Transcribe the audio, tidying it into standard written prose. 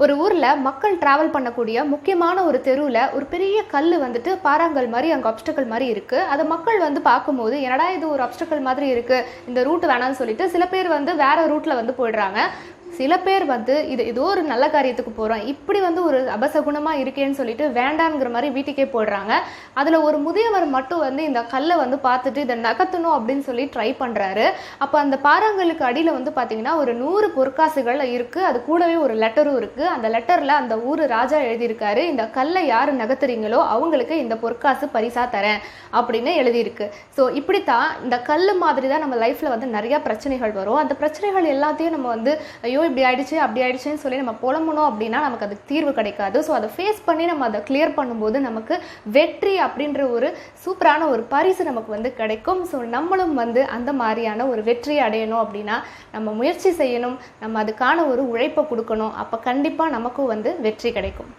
ஒரு ஊர்ல மக்கள் டிராவல் பண்ணக்கூடிய முக்கியமான ஒரு தெருவில் ஒரு பெரிய கல் வந்துட்டு பாறாங்கல் மாதிரி அங்கே அப்டக்கல் மாதிரி இருக்கு. அதை மக்கள் வந்து பார்க்கும்போது என்னடா இது ஒரு அப்டக்கல் மாதிரி இருக்கு, இந்த ரூட் வேணாம்னு சொல்லிட்டு சில பேர் வந்து வேற ரூட்ல வந்து போயிடுறாங்க. சில பேர் வந்து இது ஏதோ ஒரு நல்ல காரியத்துக்கு போகிறோம், இப்படி வந்து ஒரு அபசகுணமாக இருக்கேன்னு சொல்லிட்டு வேண்டாங்கிற மாதிரி வீட்டுக்கே போடுறாங்க. அதில் ஒரு முதியவர் மட்டும் வந்து இந்த கல்லை வந்து பார்த்துட்டு இதை நகர்த்தணும் அப்படின்னு சொல்லி ட்ரை பண்ணுறாரு. அப்போ அந்த பாறாங்கலுக்கு அடியில் வந்து பார்த்தீங்கன்னா ஒரு 100 பொற்காசுகள் இருக்குது. அது கூடவே ஒரு லெட்டரும் இருக்குது. அந்த லெட்டரில் அந்த ஊர் ராஜா எழுதியிருக்காரு, இந்த கல்லை யார் நகர்த்துறீங்களோ அவங்களுக்கு இந்த பொற்காசு பரிசா தரேன் அப்படின்னு எழுதியிருக்கு. ஸோ இப்படித்தான் இந்த கல் மாதிரி தான் நம்ம லைஃப்பில் வந்து நிறையா பிரச்சனைகள் வரும். அந்த பிரச்சனைகள் எல்லாத்தையும் நம்ம வந்து ஐயோ இப்படி ஆயிடுச்சு அப்படி ஆயிடுச்சுன்னு சொல்லி நம்ம புலம்பணும் அப்படின்னா நமக்கு அதுக்கு தீர்வு கிடைக்காது. ஸோ அதை ஃபேஸ் பண்ணி நம்ம அதை கிளியர் பண்ணும்போது நமக்கு வெற்றி அப்படின்ற ஒரு சூப்பரான ஒரு பரிசு நமக்கு வந்து கிடைக்கும். ஸோ நம்மளும் வந்து அந்த மாதிரியான ஒரு வெற்றியை அடையணும் அப்படின்னா நம்ம முயற்சி செய்யணும், நம்ம அதுக்கான ஒரு உழைப்பை கொடுக்கணும். அப்போ கண்டிப்பாக நமக்கும் வந்து வெற்றி கிடைக்கும்.